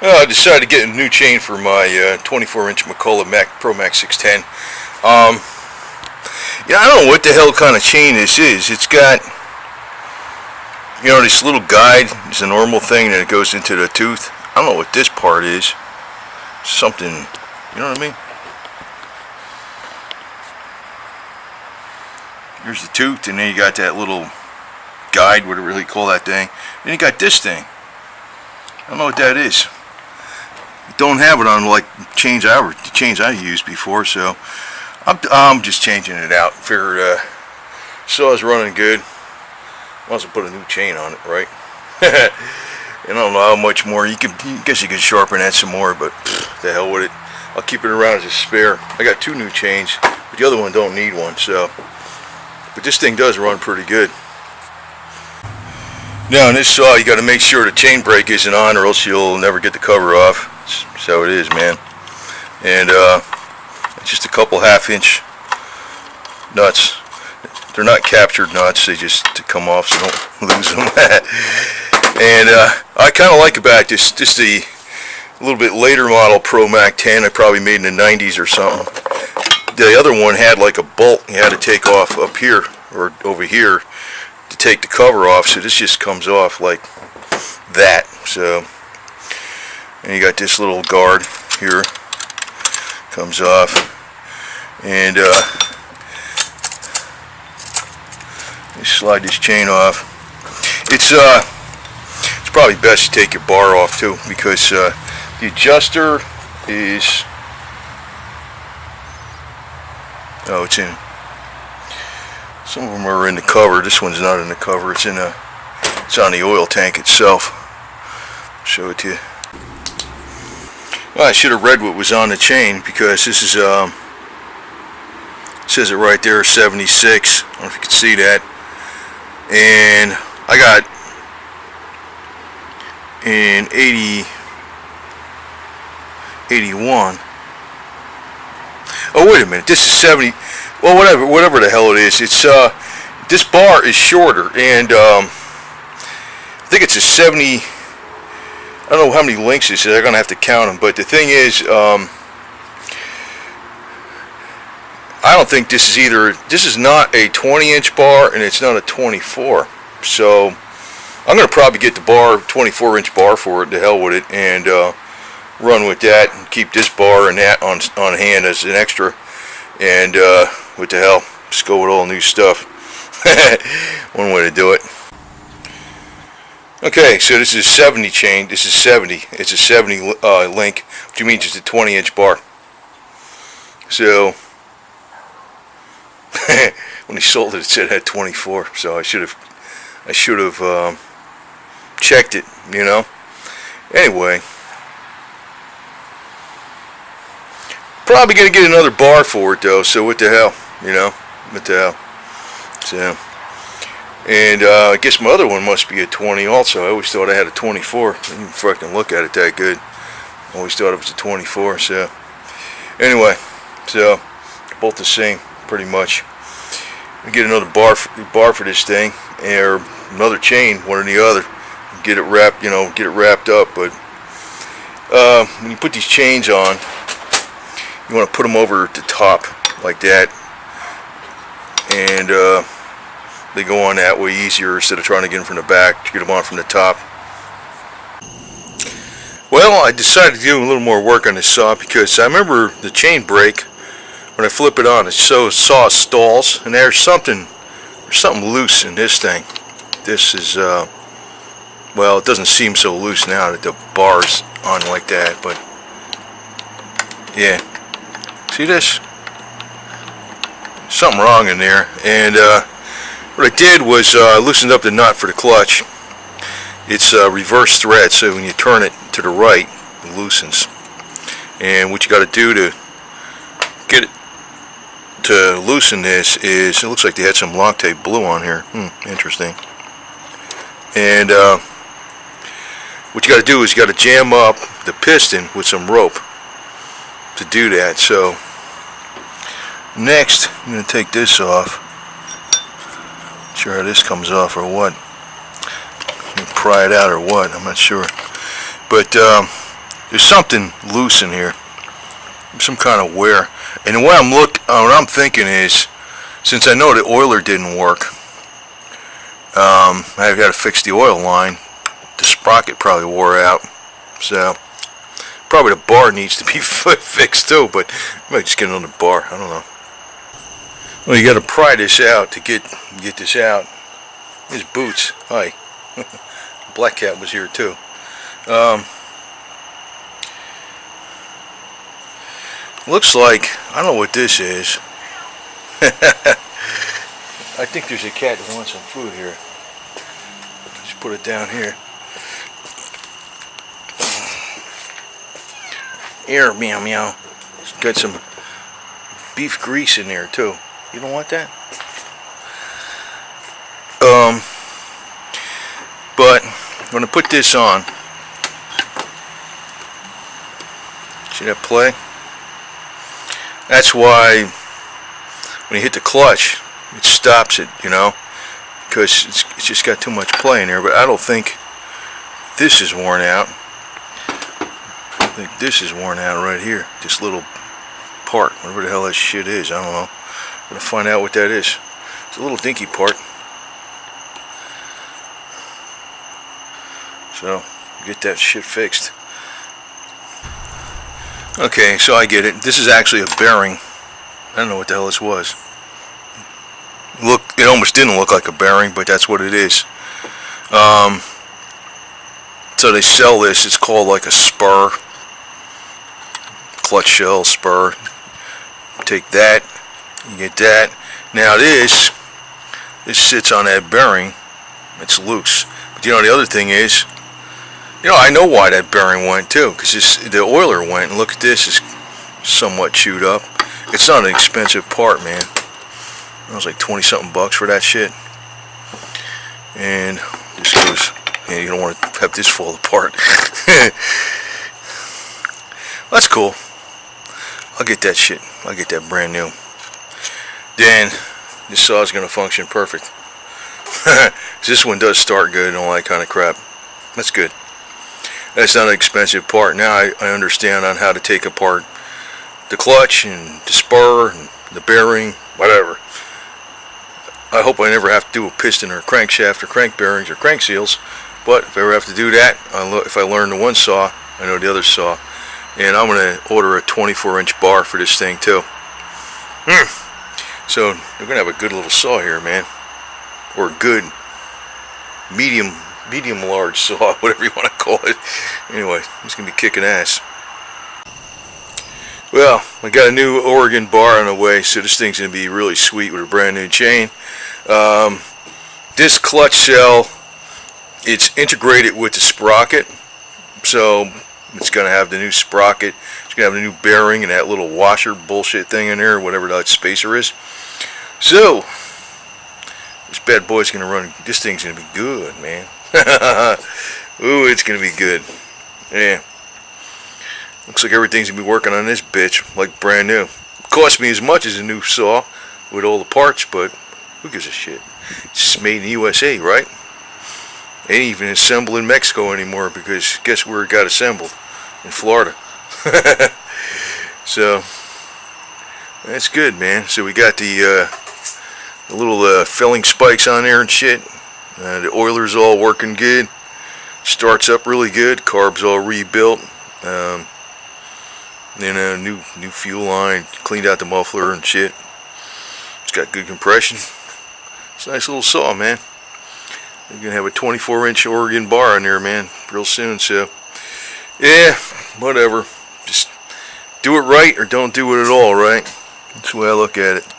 I decided to get a new chain for my 24-inch McCulloch Pro Mac 610. I don't know what the hell kind of chain this is. It's got, this little guide. It's a normal thing, and it goes into the tooth. I don't know what this part is. Something, you know what I mean? Here's the tooth, and then you got that little guide, whatever you call that thing. Then you got this thing. I don't know what that is. Don't have it on like chains I used before, so I'm just changing it out. Figured saw it's running good. Might as well put a new chain on it, right? And I don't know how much more I guess you could sharpen that some more, but the hell with it. I'll keep it around as a spare. I got two new chains, but the other one don't need one, so. But this thing does run pretty good. Now in this saw, you got to make sure the chain brake isn't on, or else you'll never get the cover off. That's how it is, man. And just a couple half-inch nuts. They're not captured nuts; they just to come off, so don't lose them. And I kind of like about this. Just the little bit later model Pro Mac 10. I probably made in the 90s or something. The other one had like a bolt you had to take off up here or over here to take the cover off, so this just comes off like that. So, and you got this little guard here, comes off, and you slide this chain off. It's probably best to take your bar off too, because the adjuster is, oh, it's in, some of them are in the cover. This one's not in the cover. It's on the oil tank itself. I'll show it to you. Well, I should have read what was on the chain, because this is it says it right there, 76. I don't know if you can see that. And I got in 81. Oh, wait a minute, this is 70. Well, whatever the hell it is, it's this bar is shorter, and I think it's a 70. I don't know how many links this is. They're gonna have to count them, but the thing is, I don't think this is not a 20-inch bar, and it's not a 24. So I'm gonna probably get the bar, 24-inch bar for it. To hell with it, and run with that, and keep this bar and that on hand as an extra. And what the hell, just go with all new stuff. One way to do it. Okay, so this is 70 chain. This is 70. It's a 70 link, which means it's a 20-inch bar. So when he sold it, it said it had 24. So I should have checked it, Anyway, probably gonna get another bar for it though. So what the hell, What the hell? So, and I guess my other one must be a 20 also. I always thought I had a 24. I didn't fucking look at it that good. I always thought it was a 24. So anyway, so both the same pretty much. I get another bar for this thing, or another chain, one or the other. Get it wrapped, get it wrapped up. But when you put these chains on, you want to put them over at the top like that, and they go on that way easier instead of trying to get them from the back to get them on from the top. Well, I decided to do a little more work on this saw, because I remember the chain brake, when I flip it on, the saw stalls, and there's something loose in this thing. This is well, it doesn't seem so loose now that the bar's on like that, but yeah, see this? Something wrong in there. And what I did was loosened up the nut for the clutch. It's reverse thread, so when you turn it to the right, it loosens. And what you got to do to get it to loosen this is, it looks like they had some Loctite blue on here. Interesting. And what you got to do is you got to jam up the piston with some rope to do that. So next, I'm going to take this off. Not sure how this comes off or what. Pry it out or what, I'm not sure. But There's something loose in here, some kind of wear. And what I'm thinking is, since I know the oiler didn't work, I've got to fix the oil line. The sprocket probably wore out, so probably the bar needs to be fixed too. But I might just get another bar. I don't know. Well, you got to pry this out to get this out. His boots. Hi. Black Cat was here too. Looks like, I don't know what this is. I think there's a cat that wants some food here. Just put it down here. Here, meow meow. It's got some beef grease in there too. You don't want that? But I'm going to put this on. See that play? That's why when you hit the clutch, it stops it, you know, because it's just got too much play in there. But I don't think this is worn out. I think this is worn out right here. This little part, whatever the hell that shit is, I don't know. I'm going to find out what that is. It's a little dinky part. So, get that shit fixed. Okay, so I get it. This is actually a bearing. I don't know what the hell this was. Look, it almost didn't look like a bearing, but that's what it is. So they sell this. It's called like a spur. Clutch shell, spur. Take that. You get that. Now this sits on that bearing. It's loose. But you know, the other thing is, you know, I know why that bearing went too, because the oiler went, and look at this, is somewhat chewed up. It's not an expensive part, man. It was like 20 something bucks for that shit. And this goes, you don't want to have this fall apart. That's cool. I'll get that shit. I'll get that brand new. Then this saw is going to function perfect. This one does start good and all that kind of crap. That's good. That's not an expensive part. Now I understand on how to take apart the clutch and the spur and the bearing, whatever. I hope I never have to do a piston or a crankshaft or crank bearings or crank seals. But if I ever have to do that, if I learn the one saw, I know the other saw. And I'm going to order a 24-inch bar for this thing too. So we're going to have a good little saw here, man. Or a good medium large saw, whatever you want to call it. Anyway, it's going to be kicking ass. Well, I got a new Oregon bar on the way, so this thing's going to be really sweet with a brand new chain. This clutch cell, it's integrated with the sprocket, so it's going to have the new sprocket. It's going to have the new bearing and that little washer bullshit thing in there, whatever that spacer is. So this bad boy's going to run. This thing's going to be good, man. Ooh, it's going to be good. Yeah. Looks like everything's going to be working on this bitch like brand new. Cost me as much as a new saw with all the parts, but who gives a shit? It's made in the USA, right? Ain't even assembled in Mexico anymore, because guess where it got assembled? In Florida. So that's good, man. So we got the little filling spikes on there and shit. The oiler's all working good. Starts up really good. Carb's all rebuilt. Then a new fuel line. Cleaned out the muffler and shit. It's got good compression. It's a nice little saw, man. You're going to have a 24-inch Oregon bar in there, man, real soon. So, yeah, whatever. Just do it right or don't do it at all, right? That's the way I look at it.